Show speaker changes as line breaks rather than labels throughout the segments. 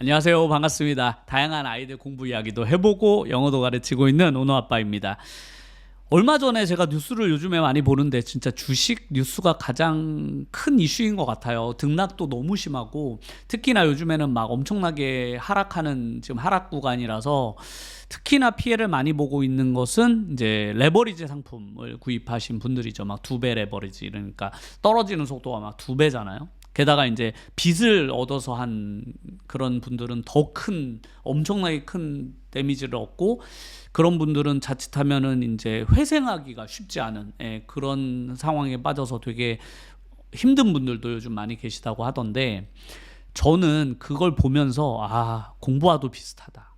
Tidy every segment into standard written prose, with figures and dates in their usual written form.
안녕하세요. 반갑습니다. 다양한 아이들 공부 이야기도 해보고 영어도 가르치고 있는 오너 아빠입니다. 얼마 전에 제가 뉴스를 요즘에 많이 보는데 진짜 주식 뉴스가 가장 큰 이슈인 것 같아요. 등락도 너무 심하고 특히나 요즘에는 막 엄청나게 하락하는 지금 하락 구간이라서 특히나 피해를 많이 보고 있는 것은 이제 레버리지 상품을 구입하신 분들이죠. 막 2배 레버리지, 그러니까 떨어지는 속도가 막 2배잖아요. 게다가 이제 빚을 얻어서 한 그런 분들은 더 큰, 엄청나게 큰 데미지를 얻고, 그런 분들은 자칫하면은 이제 회생하기가 쉽지 않은 그런 상황에 빠져서 되게 힘든 분들도 요즘 많이 계시다고 하던데, 저는 그걸 보면서 공부와도 비슷하다.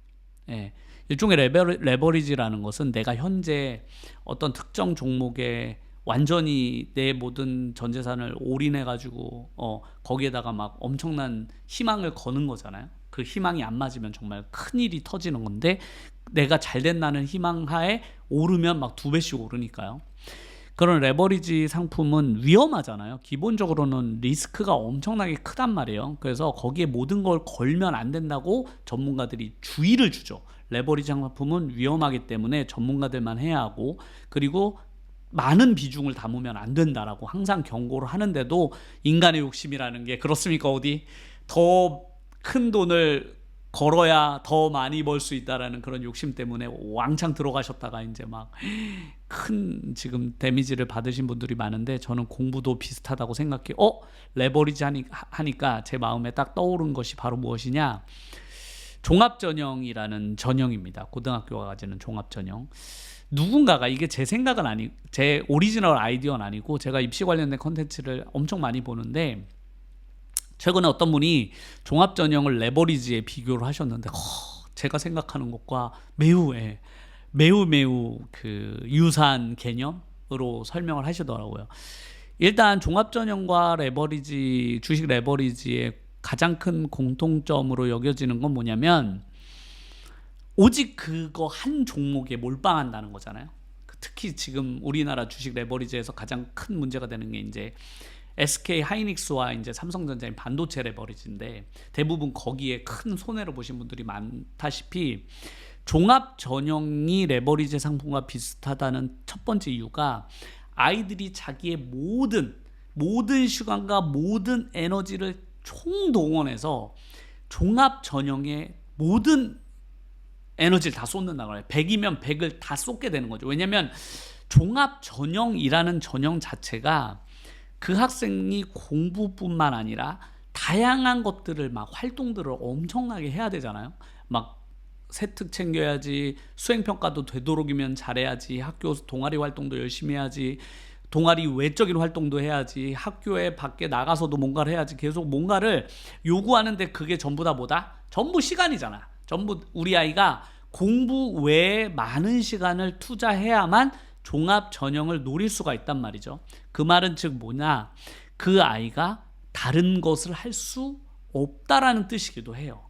일종의 레버리지라는 것은 내가 현재 어떤 특정 종목에 완전히 내 모든 전 재산을 올인해가지고 거기에다가 막 엄청난 희망을 거는 거잖아요. 그 희망이 안 맞으면 정말 큰일이 터지는 건데, 내가 잘 된다는 희망하에 오르면 막 2배씩 오르니까요. 그런 레버리지 상품은 위험하잖아요. 기본적으로는 리스크가 엄청나게 크단 말이에요. 그래서 거기에 모든 걸 걸면 안 된다고 전문가들이 주의를 주죠. 레버리지 상품은 위험하기 때문에 전문가들만 해야 하고, 그리고 많은 비중을 담으면 안 된다라고 항상 경고를 하는데도 인간의 욕심이라는 게 그렇습니까? 어디 더 큰 돈을 걸어야 더 많이 벌 수 있다라는 그런 욕심 때문에 왕창 들어가셨다가 이제 막 큰 지금 데미지를 받으신 분들이 많은데, 저는 공부도 비슷하다고 생각해요. 레버리지 하니까 제 마음에 딱 떠오른 것이 바로 무엇이냐, 종합전형이라는 전형입니다. 고등학교가 가지는 종합전형. 누군가가, 이게 제 생각은 제 오리지널 아이디어는 아니고 제가 입시 관련된 컨텐츠를 엄청 많이 보는데, 최근에 어떤 분이 종합전형을 레버리지에 비교를 하셨는데 제가 생각하는 것과 매우 그 유사한 개념으로 설명을 하시더라고요. 일단 종합전형과 레버리지, 주식 레버리지의 가장 큰 공통점으로 여겨지는 건 뭐냐면, 오직 그거 한 종목에 몰빵한다는 거잖아요. 특히 지금 우리나라 주식 레버리지에서 가장 큰 문제가 되는 게 이제 SK 하이닉스와 이제 삼성전자의 반도체 레버리지인데, 대부분 거기에 큰 손해를 보신 분들이 많다시피 종합 전형이 레버리지 상품과 비슷하다는 첫 번째 이유가, 아이들이 자기의 모든 시간과 모든 에너지를 총동원해서 종합 전형의 모든 에너지를 다 쏟는다고 해요. 100이면 100을 다 쏟게 되는 거죠. 왜냐하면 종합 전형이라는 전형 자체가 그 학생이 공부뿐만 아니라 다양한 것들을 막 활동들을 엄청나게 해야 되잖아요. 막 세특 챙겨야지, 수행평가도 되도록이면 잘해야지, 학교 동아리 활동도 열심히 해야지, 동아리 외적인 활동도 해야지, 학교에 밖에 나가서도 뭔가를 해야지, 계속 뭔가를 요구하는데, 그게 전부 다 뭐다? 전부 시간이잖아. 전부 우리 아이가 공부 외에 많은 시간을 투자해야만 종합 전형을 노릴 수가 있단 말이죠. 그 말은 즉 뭐냐, 그 아이가 다른 것을 할 수 없다라는 뜻이기도 해요.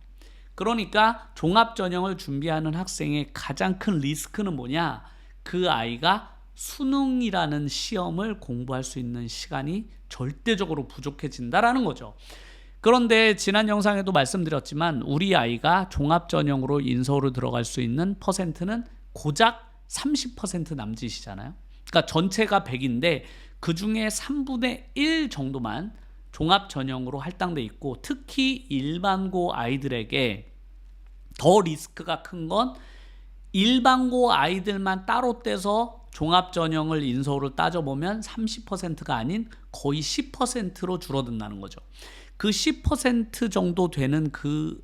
그러니까 종합 전형을 준비하는 학생의 가장 큰 리스크는 뭐냐, 그 아이가 수능이라는 시험을 공부할 수 있는 시간이 절대적으로 부족해진다라는 거죠. 그런데 지난 영상에도 말씀드렸지만, 우리 아이가 종합 전형으로 인서울을 들어갈 수 있는 퍼센트는 고작 30% 남짓이잖아요. 그러니까 전체가 100인데 그 중에 3분의 1 정도만 종합 전형으로 할당돼 있고, 특히 일반고 아이들에게 더 리스크가 큰 건, 일반고 아이들만 따로 떼서 종합 전형을 인서울을 따져보면 30%가 아닌 거의 10%로 줄어든다는 거죠. 그 10% 정도 되는 그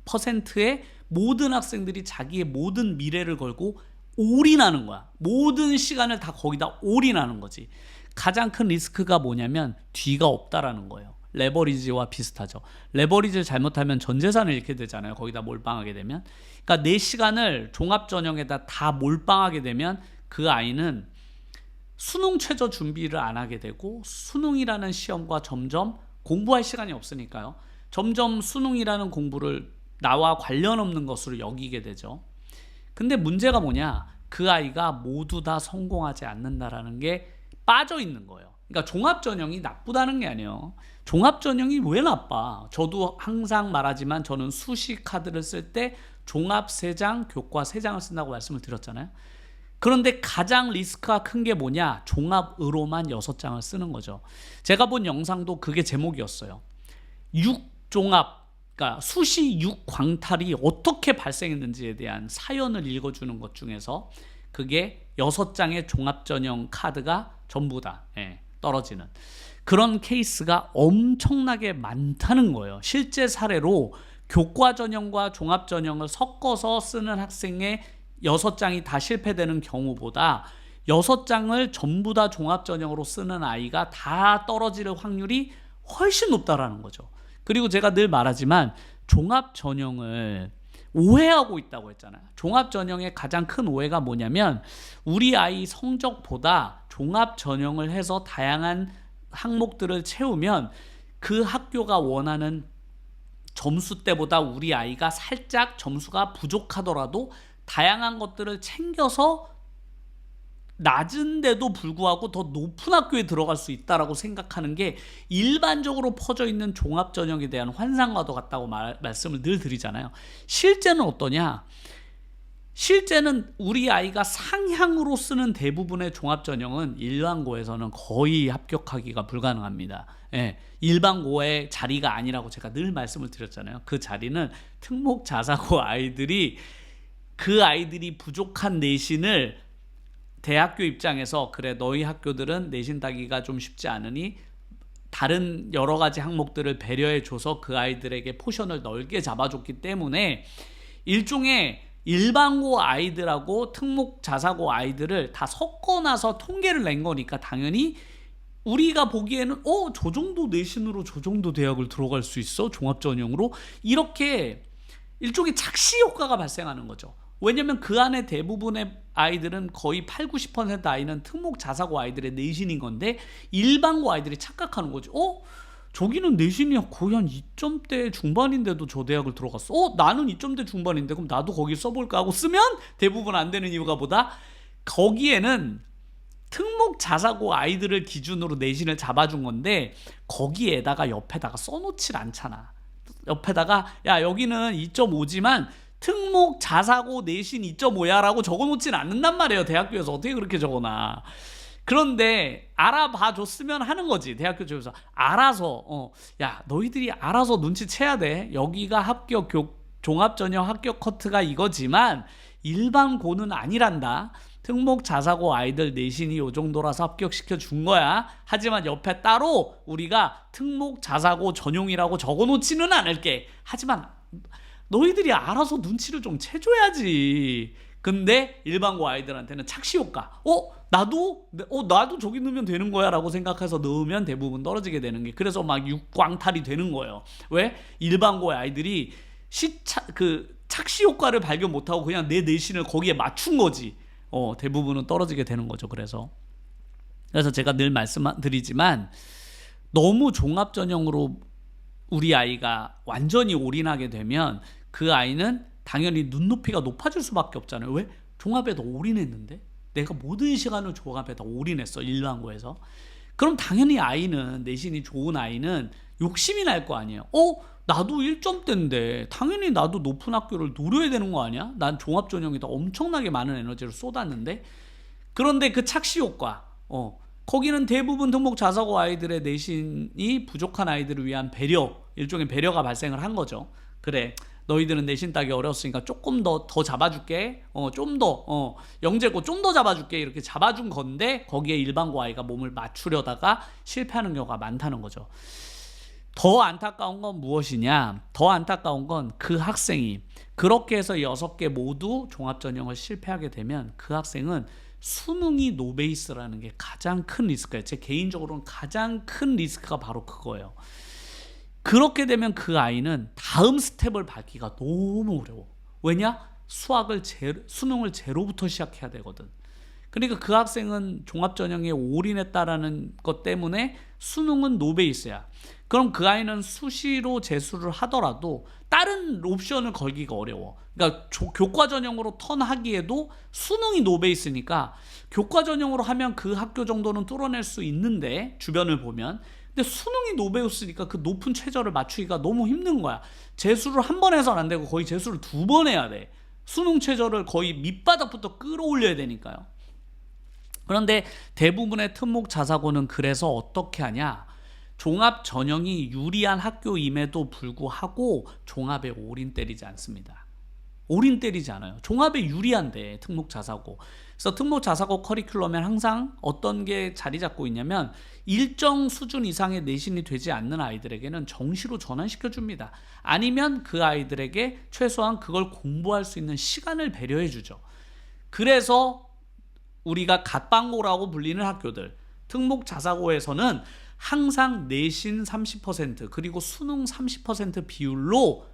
퍼센트에 모든 학생들이 자기의 모든 미래를 걸고 올인하는 거야. 모든 시간을 다 거기다 올인하는 거지. 가장 큰 리스크가 뭐냐면 뒤가 없다라는 거예요. 레버리지와 비슷하죠. 레버리지를 잘못하면 전 재산을 잃게 되잖아요. 거기다 몰빵하게 되면. 그러니까 내 시간을 종합 전형에다 다 몰빵하게 되면 그 아이는 수능 최저 준비를 안 하게 되고, 수능이라는 시험과 점점 공부할 시간이 없으니까요. 점점 수능이라는 공부를 나와 관련 없는 것으로 여기게 되죠. 근데 문제가 뭐냐, 그 아이가 모두 다 성공하지 않는다라는 게 빠져 있는 거예요. 그러니까 종합전형이 나쁘다는 게 아니에요. 종합전형이 왜 나빠? 저도 항상 말하지만 저는 수시 카드를 쓸 때 종합 3장, 교과 3장을 쓴다고 말씀을 드렸잖아요. 그런데 가장 리스크가 큰 게 뭐냐? 종합으로만 6장을 쓰는 거죠. 제가 본 영상도 그게 제목이었어요. 6종합, 그러니까 수시 6광탈이 어떻게 발생했는지에 대한 사연을 읽어주는 것 중에서 그게 6장의 종합전형 카드가 전부다. 떨어지는 그런 케이스가 엄청나게 많다는 거예요. 실제 사례로 교과 전형과 종합 전형을 섞어서 쓰는 학생의 6장이 다 실패되는 경우보다 6장을 전부 다 종합 전형으로 쓰는 아이가 다 떨어질 확률이 훨씬 높다라는 거죠. 그리고 제가 늘 말하지만 종합 전형을 오해하고 있다고 했잖아요. 종합 전형의 가장 큰 오해가 뭐냐면 우리 아이 성적보다 종합 전형을 해서 다양한 항목들을 채우면 그 학교가 원하는 점수 때보다 우리 아이가 살짝 점수가 부족하더라도 다양한 것들을 챙겨서 낮은데도 불구하고 더 높은 학교에 들어갈 수 있다라고 생각하는 게 일반적으로 퍼져 있는 종합전형에 대한 환상과도 같다고 말씀을 늘 드리잖아요. 실제는 어떠냐? 실제는 우리 아이가 상향으로 쓰는 대부분의 종합전형은 일반고에서는 거의 합격하기가 불가능합니다. 일반고의 자리가 아니라고 제가 늘 말씀을 드렸잖아요. 그 자리는 특목 자사고 아이들이 그 아이들이 부족한 내신을 대학교 입장에서 그래 너희 학교들은 내신 따기가 좀 쉽지 않으니 다른 여러 가지 항목들을 배려해줘서 그 아이들에게 포션을 넓게 잡아줬기 때문에 일종의 일반고 아이들하고 특목 자사고 아이들을 다 섞어놔서 통계를 낸 거니까 당연히 우리가 보기에는 저 정도 내신으로 저 정도 대학을 들어갈 수 있어? 종합전형으로? 이렇게 일종의 착시 효과가 발생하는 거죠. 왜냐면 그 안에 대부분의 아이들은 거의 80-90% 아이는 특목 자사고 아이들의 내신인 건데 일반고 아이들이 착각하는 거죠. 저기는 내신이 거의 한 2점대 중반인데도 저 대학을 들어갔어. 나는 2점대 중반인데 그럼 나도 거기 써볼까 하고 쓰면 대부분 안 되는 이유가 뭐다? 거기에는 특목 자사고 아이들을 기준으로 내신을 잡아준 건데 거기에다가 옆에다가 써놓질 않잖아. 옆에다가 야 여기는 2.5지만 특목 자사고 내신 2.5야 라고 적어놓진 않는단 말이에요. 대학교에서 어떻게 그렇게 적어놔. 그런데 알아봐 줬으면 하는 거지. 대학교 쪽에서 알아서 야 너희들이 알아서 눈치채야 돼. 여기가 합격 종합전형 합격 커트가 이거지만 일반고는 아니란다. 특목 자사고 아이들 내신이 요 정도라서 합격시켜 준 거야. 하지만 옆에 따로 우리가 특목 자사고 전용이라고 적어놓지는 않을게. 하지만 너희들이 알아서 눈치를 좀 채줘야지. 근데 일반고 아이들한테는 착시 효과. 나도 저기 넣으면 되는 거야 라고 생각해서 넣으면 대부분 떨어지게 되는 게 그래서 막 6광탈이 되는 거예요. 왜? 일반고 아이들이 착시 효과를 발견 못하고 그냥 내 내신을 거기에 맞춘 거지. 대부분은 떨어지게 되는 거죠. 그래서 제가 늘 말씀드리지만 너무 종합전형으로 우리 아이가 완전히 올인하게 되면 그 아이는 당연히 눈높이가 높아질 수밖에 없잖아요. 왜? 종합에 더 올인했는데? 내가 모든 시간을 종합에 더 올인했어. 일반고에서. 그럼 당연히 아이는 내신이 좋은 아이는 욕심이 날 거 아니에요. 나도 1점대인데 당연히 나도 높은 학교를 노려야 되는 거 아니야? 난 종합전형에다 엄청나게 많은 에너지를 쏟았는데 그런데 그 착시 효과 거기는 대부분 특목 자사고 아이들의 내신이 부족한 아이들을 위한 배려 일종의 배려가 발생을 한 거죠. 그래 너희들은 내신 따기 어려웠으니까 조금 더 잡아줄게. 좀 더 영재고 좀 더 잡아줄게. 이렇게 잡아준 건데 거기에 일반고 아이가 몸을 맞추려다가 실패하는 경우가 많다는 거죠. 더 안타까운 건 무엇이냐? 더 안타까운 건 그 학생이 그렇게 해서 6개 모두 종합전형을 실패하게 되면 그 학생은 수능이 노베이스라는 게 가장 큰 리스크예요. 제 개인적으로는 가장 큰 리스크가 바로 그거예요. 그렇게 되면 그 아이는 다음 스텝을 밟기가 너무 어려워. 왜냐? 수능을 제로부터 시작해야 되거든. 그러니까 그 학생은 종합전형에 올인했다라는 것 때문에 수능은 노베이스야. 그럼 그 아이는 수시로 재수를 하더라도 다른 옵션을 걸기가 어려워. 그러니까 교과 전형으로 턴하기에도 수능이 노베이스니까 교과 전형으로 하면 그 학교 정도는 뚫어낼 수 있는데, 주변을 보면. 근데 수능이 노베이스니까 그 높은 최저를 맞추기가 너무 힘든 거야. 재수를 한 번 해서는 안 되고 거의 재수를 2번 해야 돼. 수능 최저를 거의 밑바닥부터 끌어올려야 되니까요. 그런데 대부분의 특목 자사고는 그래서 어떻게 하냐? 종합 전형이 유리한 학교임에도 불구하고 종합에 올인 때리지 않습니다. 올인 때리지 않아요. 종합에 유리한데, 특목 자사고. 그래서 특목 자사고 커리큘럼에 항상 어떤 게 자리 잡고 있냐면, 일정 수준 이상의 내신이 되지 않는 아이들에게는 정시로 전환시켜 줍니다. 아니면 그 아이들에게 최소한 그걸 공부할 수 있는 시간을 배려해 주죠. 그래서 우리가 갓방고라고 불리는 학교들, 특목 자사고에서는 항상 내신 30% 그리고 수능 30% 비율로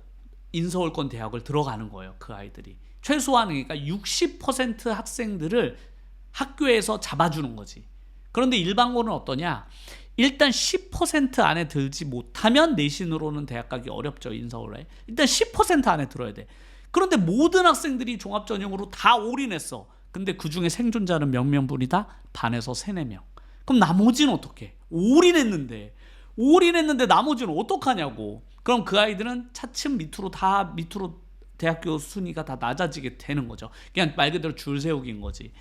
인서울권 대학을 들어가는 거예요. 그 아이들이 최소한, 그러니까 60% 학생들을 학교에서 잡아주는 거지. 그런데 일반고는 어떠냐? 일단 10% 안에 들지 못하면 내신으로는 대학 가기 어렵죠. 인서울에 일단 10% 안에 들어야 돼. 그런데 모든 학생들이 종합전형으로 다 올인했어. 근데 그 중에 생존자는 몇 명뿐이다? 반에서 3, 4명. 그럼 나머지는 어떻게? 올인했는데 나머지는 어떡하냐고. 그럼 그 아이들은 차츰 밑으로 대학교 순위가 다 낮아지게 되는 거죠. 그냥 말 그대로 줄 세우기인 거지.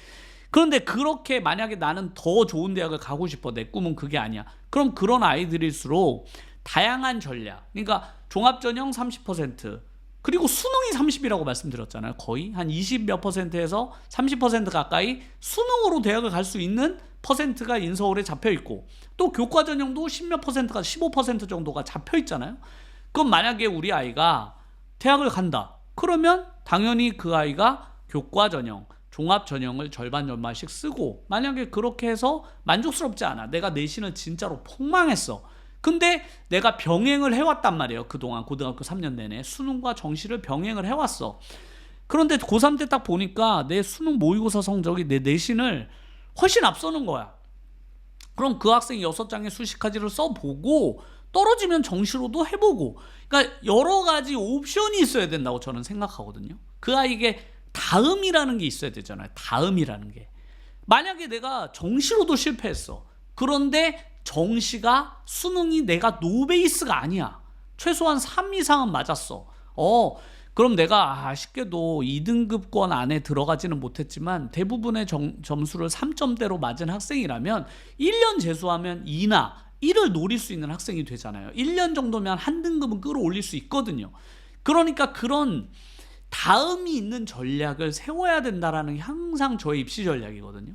그런데 그렇게 만약에 나는 더 좋은 대학을 가고 싶어, 내 꿈은 그게 아니야, 그럼 그런 아이들일수록 다양한 전략, 그러니까 종합전형 30%, 그리고 수능이 30이라고 말씀드렸잖아요. 거의 한 20 몇 %에서 30% 가까이 수능으로 대학을 갈 수 있는 퍼센트가 인서울에 잡혀 있고, 또 교과 전형도 10 몇 %가 15% 정도가 잡혀 있잖아요. 그럼 만약에 우리 아이가 대학을 간다, 그러면 당연히 그 아이가 교과 전형, 종합 전형을 절반씩 쓰고, 만약에 그렇게 해서 만족스럽지 않아, 내가 내신을 진짜로 폭망했어, 근데 내가 병행을 해왔단 말이에요. 그동안 고등학교 3년 내내 수능과 정시를 병행을 해왔어. 그런데 고3 때 딱 보니까 내 수능 모의고사 성적이 내 내신을 훨씬 앞서는 거야. 그럼 그 학생이 6장의 수식까지를 써보고 떨어지면 정시로도 해보고, 그러니까 여러 가지 옵션이 있어야 된다고 저는 생각하거든요. 그 아이에게 다음이라는 게 있어야 되잖아요. 다음이라는 게. 만약에 내가 정시로도 실패했어. 그런데 정시가, 수능이 내가 노베이스가 아니야. 최소한 3 이상은 맞았어. 그럼 내가 아쉽게도 2등급권 안에 들어가지는 못했지만 대부분의 점수를 3점대로 맞은 학생이라면 1년 재수하면 2나 1을 노릴 수 있는 학생이 되잖아요. 1년 정도면 한 등급은 끌어올릴 수 있거든요. 그러니까 그런 다음이 있는 전략을 세워야 된다라는 게 항상 저의 입시 전략이거든요.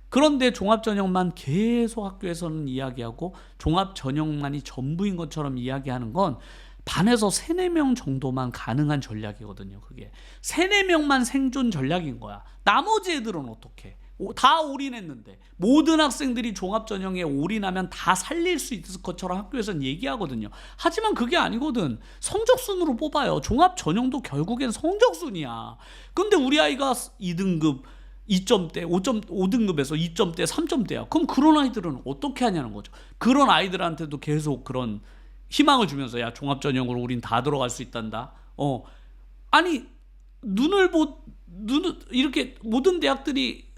그런데 종합전형만 계속 학교에서는 이야기하고 종합전형만이 전부인 것처럼 이야기하는 건 반에서 3, 4명 정도만 가능한 전략이거든요. 그게 3, 4명만 생존 전략인 거야. 나머지 애들은 어떻게? 다 올인했는데, 모든 학생들이 종합전형에 올인하면 다 살릴 수 있을 것처럼 학교에서는 얘기하거든요. 하지만 그게 아니거든. 성적순으로 뽑아요. 종합전형도 결국엔 성적순이야. 근데 우리 아이가 2등급 2점대, 5등급에서 2점대, 3점대야. 그럼 그런 아이들은 어떻게 하냐는 거죠. 그런 아이들한테도 계속 그런 희망을 주면서, 야, 종합전형으로 우린 다 들어갈 수 있단다. 아니, 이렇게 모든 대학들이,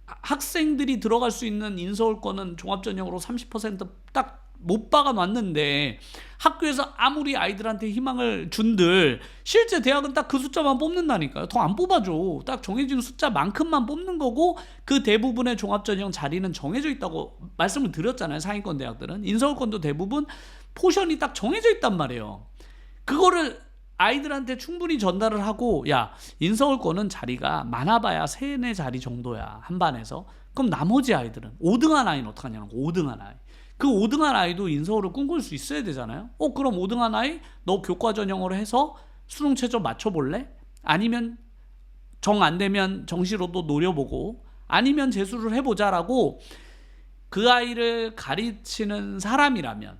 학생들이 들어갈 수 있는 인서울권은 종합전형으로 30% 딱 못 박아놨는데, 학교에서 아무리 아이들한테 희망을 준들 실제 대학은 딱 그 숫자만 뽑는다니까요. 더 안 뽑아줘. 딱 정해진 숫자만큼만 뽑는 거고, 그 대부분의 종합전형 자리는 정해져 있다고 말씀을 드렸잖아요. 상위권 대학들은. 인서울권도 대부분 포션이 딱 정해져 있단 말이에요. 그거를 아이들한테 충분히 전달을 하고, 야, 인서울권은 자리가 많아봐야 3, 4자리 정도야, 한 반에서. 그럼 나머지 아이들은, 5등한 아이는 어떡하냐는 거. 5등한 아이, 그 5등한 아이도 인서울을 꿈꿀 수 있어야 되잖아요. 그럼 5등한 아이, 너 교과 전형으로 해서 수능 최저 맞춰볼래? 아니면 정 안 되면 정시로도 노려보고, 아니면 재수를 해보자라고 그 아이를 가르치는 사람이라면,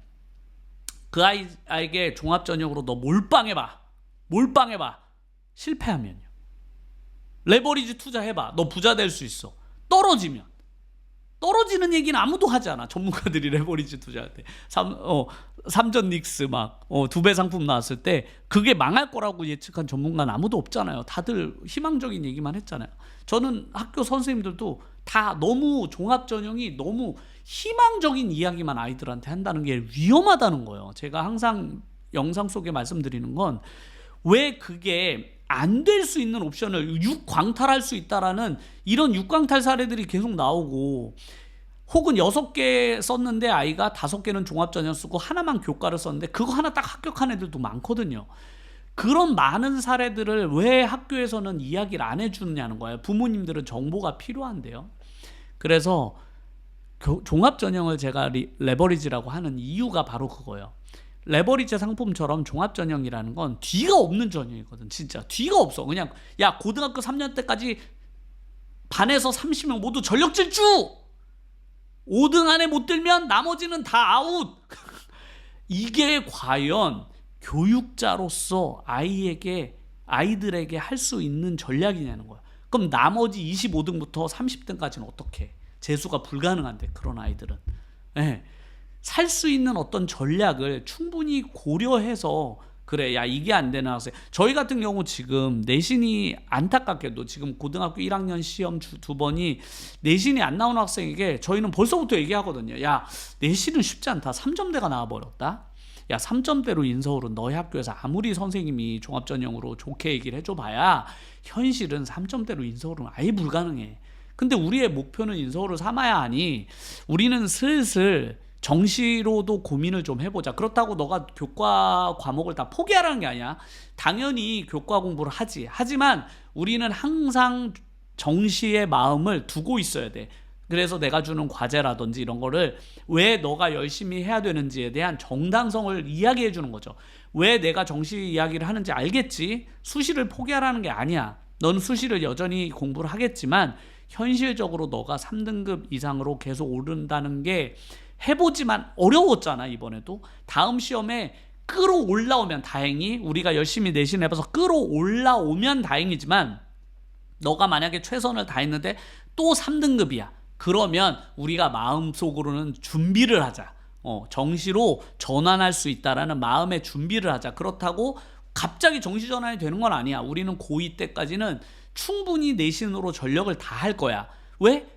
그 아이에게 종합전형으로 너 몰빵해봐. 실패하면요, 레버리지 투자해봐. 너 부자 될 수 있어. 떨어지면 떨어지는 얘기는 아무도 하지 않아. 전문가들이 레버리지 투자할 때 3전 닉스 막 2배 상품 나왔을 때 그게 망할 거라고 예측한 전문가는 아무도 없잖아요. 다들 희망적인 얘기만 했잖아요. 저는 학교 선생님들도 다 너무 종합전형이 너무 희망적인 이야기만 아이들한테 한다는 게 위험하다는 거예요. 제가 항상 영상 속에 말씀드리는 건 왜 그게 안 될 수 있는 옵션을 육광탈할 수 있다라는 이런 육광탈 사례들이 계속 나오고, 혹은 6개 썼는데 아이가 5개는 종합전형 쓰고 하나만 교과를 썼는데 그거 하나 딱 합격한 애들도 많거든요. 그런 많은 사례들을 왜 학교에서는 이야기를 안 해주느냐는 거예요. 부모님들은 정보가 필요한데요. 그래서 종합전형을 제가 레버리지라고 하는 이유가 바로 그거예요. 레버리지 상품처럼 종합전형이라는 건 뒤가 없는 전형이거든. 진짜 뒤가 없어. 그냥 야 고등학교 3년 때까지 반에서 30명 모두 전력 질주, 5등 안에 못 들면 나머지는 다 아웃. 이게 과연 교육자로서 아이들에게 할 수 있는 전략이냐는 거야. 그럼 나머지 25등부터 30등까지는 어떻게 해? 재수가 불가능한데 그런 아이들은. 네. 살 수 있는 어떤 전략을 충분히 고려해서, 그래 야 이게 안 되는 학생, 저희 같은 경우 지금 내신이 안타깝게도 지금 고등학교 1학년 시험 2번이 내신이 안 나오는 학생에게 저희는 벌써부터 얘기하거든요. 야 내신은 쉽지 않다. 3점대가 나와버렸다. 야 3점대로 인서울은 너희 학교에서 아무리 선생님이 종합전형으로 좋게 얘기를 해줘봐야 현실은 3점대로 인서울은 아예 불가능해. 근데 우리의 목표는 인서울을 삼아야 하니 우리는 슬슬 정시로도 고민을 좀 해보자. 그렇다고 너가 교과 과목을 다 포기하라는 게 아니야. 당연히 교과 공부를 하지. 하지만 우리는 항상 정시의 마음을 두고 있어야 돼. 그래서 내가 주는 과제라든지 이런 거를 왜 너가 열심히 해야 되는지에 대한 정당성을 이야기해 주는 거죠. 왜 내가 정시 이야기를 하는지 알겠지? 수시를 포기하라는 게 아니야. 넌 수시를 여전히 공부를 하겠지만 현실적으로 너가 3등급 이상으로 계속 오른다는 게 해보지만 어려웠잖아. 이번에도 다음 시험에 끌어올라오면 다행히, 우리가 열심히 내신해봐서 끌어올라오면 다행이지만 너가 만약에 최선을 다했는데 또 3등급이야. 그러면 우리가 마음속으로는 준비를 하자. 정시로 전환할 수 있다라는 마음의 준비를 하자. 그렇다고 갑자기 정시 전환이 되는 건 아니야. 우리는 고2 때까지는 충분히 내신으로 전력을 다 할 거야. 왜?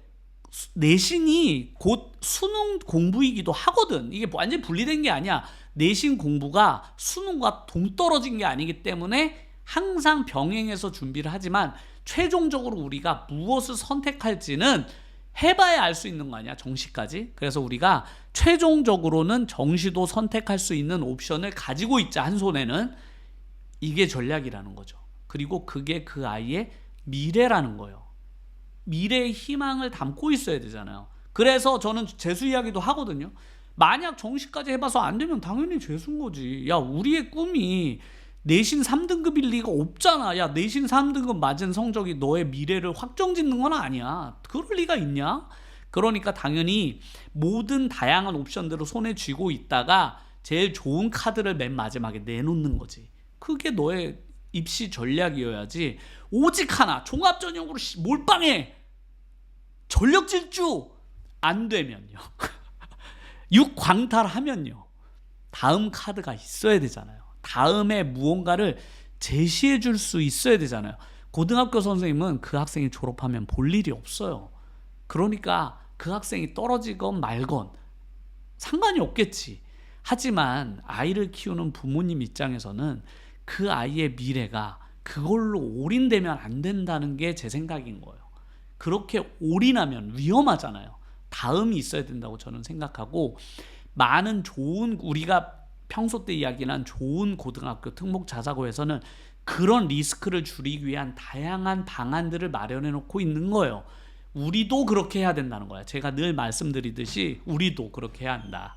내신이 곧 수능 공부이기도 하거든. 이게 완전히 분리된 게 아니야. 내신 공부가 수능과 동떨어진 게 아니기 때문에 항상 병행해서 준비를 하지만 최종적으로 우리가 무엇을 선택할지는 해봐야 알 수 있는 거 아니야, 정시까지. 그래서 우리가 최종적으로는 정시도 선택할 수 있는 옵션을 가지고 있자, 한 손에는. 이게 전략이라는 거죠. 그리고 그게 그 아이의 미래라는 거예요. 미래의 희망을 담고 있어야 되잖아요. 그래서 저는 재수 이야기도 하거든요. 만약 정시까지 해봐서 안 되면 당연히 재수인 거지. 야 우리의 꿈이 내신 3등급일 리가 없잖아. 야 내신 3등급 맞은 성적이 너의 미래를 확정짓는 건 아니야. 그럴 리가 있냐? 그러니까 당연히 모든 다양한 옵션들을 손에 쥐고 있다가 제일 좋은 카드를 맨 마지막에 내놓는 거지. 그게 너의 입시 전략이어야지. 오직 하나 종합전형으로 몰빵해, 전력 질주 안 되면요 육광탈하면요 다음 카드가 있어야 되잖아요. 다음에 무언가를 제시해 줄 수 있어야 되잖아요. 고등학교 선생님은 그 학생이 졸업하면 볼 일이 없어요. 그러니까 그 학생이 떨어지건 말건 상관이 없겠지. 하지만 아이를 키우는 부모님 입장에서는 그 아이의 미래가 그걸로 올인되면 안 된다는 게 제 생각인 거예요. 그렇게 올인하면 위험하잖아요. 다음이 있어야 된다고 저는 생각하고, 많은 좋은, 우리가 평소 때 이야기한 좋은 고등학교 특목 자사고에서는 그런 리스크를 줄이기 위한 다양한 방안들을 마련해 놓고 있는 거예요. 우리도 그렇게 해야 된다는 거야. 제가 늘 말씀드리듯이 우리도 그렇게 해야 한다.